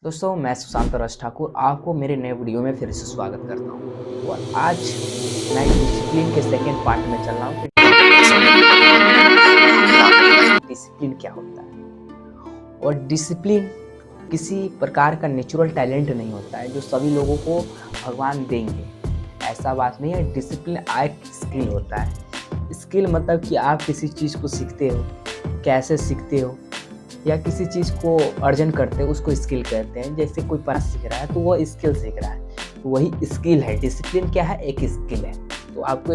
दोस्तों मैं सुशांत रश ठाकुर आपको मेरे नए वीडियो में फिर से स्वागत करता हूँ और आज मैं डिसिप्लिन के सेकेंड पार्ट में चल रहा हूँ कि डिसिप्लिन क्या होता है। और डिसिप्लिन किसी प्रकार का नेचुरल टैलेंट नहीं होता है जो सभी लोगों को भगवान देंगे, ऐसा बात नहीं है। डिसिप्लिन एक स्किल होता है। स्किल मतलब कि आप किसी चीज़ को सीखते हो, कैसे सीखते हो या किसी चीज़ को अर्जन करते हो उसको स्किल कहते हैं। जैसे कोई पढ़ना सीख रहा है तो वो स्किल सीख रहा है, तो वही स्किल है। डिसिप्लिन क्या है? एक स्किल है। तो आपको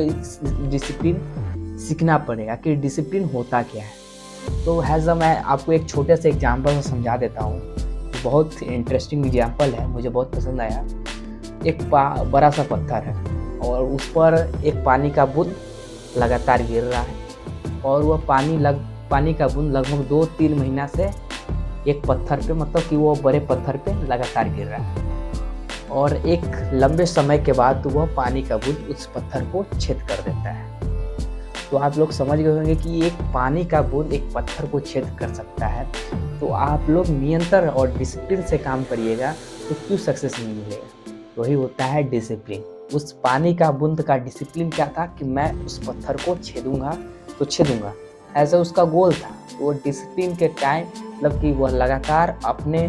डिसिप्लिन सीखना पड़ेगा कि डिसिप्लिन होता क्या है। तो मैं आपको एक छोटे से एग्जांपल से समझा देता हूँ। बहुत इंटरेस्टिंग एग्जांपल है, मुझे बहुत पसंद आया। एक बड़ा सा पत्थर है और उस पर एक पानी का बूंद लगातार गिर रहा है और वह पानी का बूंद लगभग 2-3 महीना से एक पत्थर पे, मतलब कि वो बड़े पत्थर पे लगातार गिर रहा है और एक लंबे समय के बाद वह पानी का बूंद उस पत्थर को छेद कर देता है। तो आप लोग समझ गए होंगे कि एक पानी का बूंद एक पत्थर को छेद कर सकता है। तो आप लोग निरंतर और डिसिप्लिन से काम करिएगा तो क्यों सक्सेस नहीं मिलेगा। वही होता है डिसिप्लिन। उस पानी का बूंद का डिसिप्लिन क्या था कि मैं उस पत्थर को छेदूंगा तो छेदूंगा, ऐसा उसका गोल था। वो डिसिप्लिन के टाइम मतलब कि वह लगातार अपने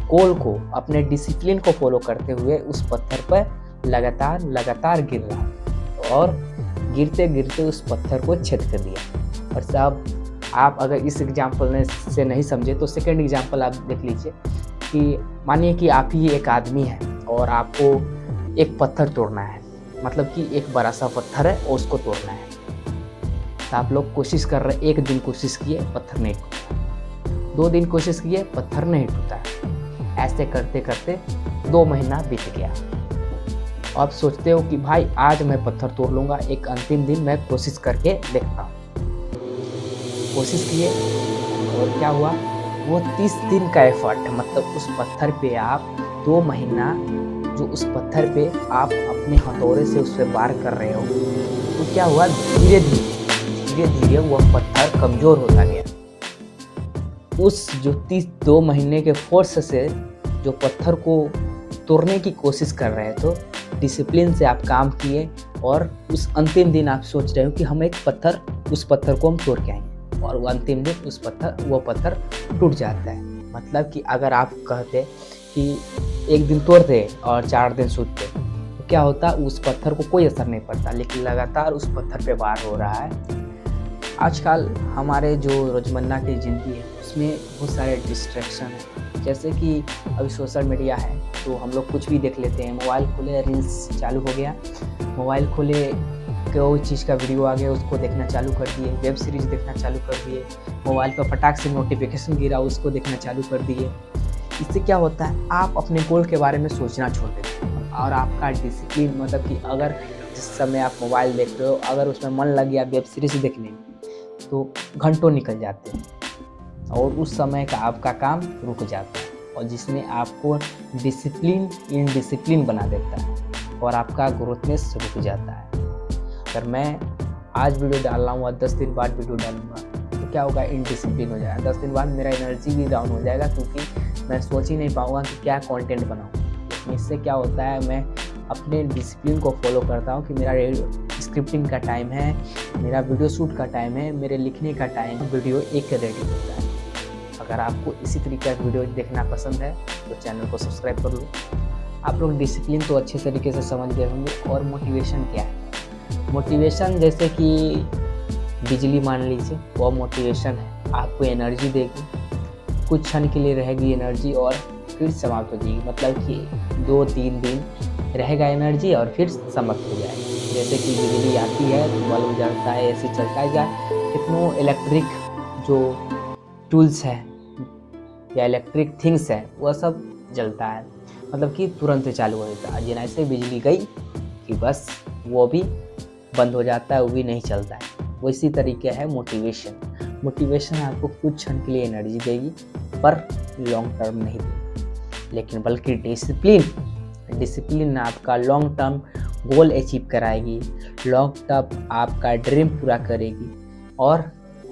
गोल को, अपने डिसिप्लिन को फॉलो करते हुए उस पत्थर पर लगातार गिर रहा और गिरते गिरते उस पत्थर को छेद कर दिया। और साहब आप अगर इस एग्जाम्पल से नहीं समझे तो सेकेंड एग्जाम्पल आप देख लीजिए कि मानिए कि आप ही एक आदमी है और आपको एक पत्थर तोड़ना है, मतलब कि एक बड़ा सा पत्थर है और उसको तोड़ना है। तो आप लोग कोशिश कर रहे, एक दिन कोशिश किए पत्थर नहीं टूटा, 2 दिन कोशिश किए पत्थर नहीं टूटा, ऐसे करते करते 2 महीना बीत गया। अब सोचते हो कि भाई आज मैं पत्थर तोड़ लूँगा, एक अंतिम दिन मैं कोशिश करके देखता हूँ। कोशिश किए और क्या हुआ, वो 30 दिन का एफर्ट, मतलब उस पत्थर पे आप 2 महीना जो उस पत्थर पे आप अपने हथौड़े से उस पर वार कर रहे हो, तो क्या हुआ, धीरे धीरे वह पत्थर कमज़ोर होता गया। उस जो 2 महीने के फोर्स से जो पत्थर को तोड़ने की कोशिश कर रहे थे, डिसिप्लिन से आप काम किए और उस अंतिम दिन आप सोच रहे हो कि हम उस पत्थर को हम तोड़ के आएंगे और वो अंतिम दिन वो पत्थर टूट जाता है। मतलब कि अगर आप कहते कि एक दिन तोड़ते और 4 दिन सूखते तो क्या होता, उस पत्थर को कोई असर नहीं पड़ता, लेकिन लगातार उस पत्थर पे वार हो रहा है। आजकल हमारे जो रोज़मर्रा की ज़िंदगी है उसमें बहुत सारे डिस्ट्रैक्शन हैं। जैसे कि अभी सोशल मीडिया है तो हम लोग कुछ भी देख लेते हैं। मोबाइल खोले, रील्स चालू हो गया, मोबाइल खोले कोई चीज़ का वीडियो आ गया उसको देखना चालू कर दिए, वेब सीरीज़ देखना चालू कर दिए, मोबाइल पर फटाक से नोटिफिकेशन गिरा उसको देखना चालू कर दिए। इससे क्या होता है, आप अपने गोल के बारे में सोचना छोड़ देते हैं और आपका डिसिप्लिन, मतलब कि अगर जिस समय आप मोबाइल देख रहे हो अगर उसमें मन लग गया वेब सीरीज़ देखने में तो घंटों निकल जाते हैं और उस समय का आपका काम रुक जाता है और जिसमें आपको इनडिसिप्लिन बना देता है और आपका ग्रोथनेस रुक जाता है। अगर मैं आज वीडियो डाल रहा हूँ और 10 दिन बाद वीडियो डालूंगा तो क्या होगा, इनडिसिप्लिन हो जाएगा। 10 दिन बाद मेरा एनर्जी भी डाउन हो जाएगा क्योंकि मैं सोच ही नहीं पाऊँगा कि क्या कंटेंट बनाऊँ। लेकिन इससे क्या होता है, मैं अपने डिसिप्लिन को फॉलो करता हूँ कि मेरा स्क्रिप्टिंग का टाइम है, मेरा वीडियो शूट का टाइम है, मेरे लिखने का टाइम, वीडियो एक रेडी होता है। अगर आपको इसी तरीके का वीडियो देखना पसंद है तो चैनल को सब्सक्राइब कर लो। आप लोग डिसिप्लिन तो अच्छे तरीके से समझ गए होंगे। और मोटिवेशन क्या है? मोटिवेशन जैसे कि बिजली मान लीजिए, वो मोटिवेशन है, आपको एनर्जी देगी, कुछ क्षण के लिए रहेगी एनर्जी और फिर समाप्त हो जाएगी। मतलब कि 2-3 दिन रहेगा एनर्जी और फिर समाप्त हो जाएगा। जैसे कि बिजली आती है तो बल्ब जलता है, एसी चलता है, या कितनों इलेक्ट्रिक जो टूल्स है या इलेक्ट्रिक थिंग्स है वह सब जलता है, मतलब कि तुरंत चालू हो जाता है। जैसे बिजली गई कि बस वो भी बंद हो जाता है, वो भी नहीं चलता है। वो इसी तरीके है मोटिवेशन आपको कुछ क्षण के लिए एनर्जी देगी पर लॉन्ग टर्म नहीं देगी, लेकिन बल्कि डिसिप्लिन आपका लॉन्ग टर्म गोल अचीव कराएगी, लॉन्ग टर्म आपका ड्रीम पूरा करेगी और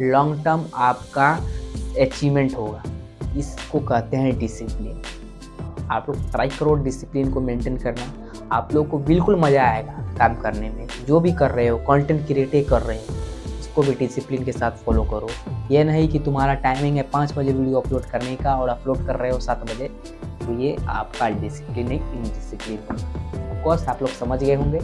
लॉन्ग टर्म आपका अचीवमेंट होगा। इसको कहते हैं डिसिप्लिन। आप लोग ट्राई करो डिसिप्लिन को मेंटेन करना, आप लोग को बिल्कुल मज़ा आएगा काम करने में। जो भी कर रहे हो, कंटेंट क्रिएट कर रहे हो, उसको भी डिसिप्लिन के साथ फॉलो करो। ये नहीं कि तुम्हारा टाइमिंग है 5 बजे वीडियो अपलोड करने का और अपलोड कर रहे हो 7 बजे, तो ये आपका डिसिप्लिन है, इनडिसिप्लिन है। ऑफकोर्स आप लोग समझ गए होंगे।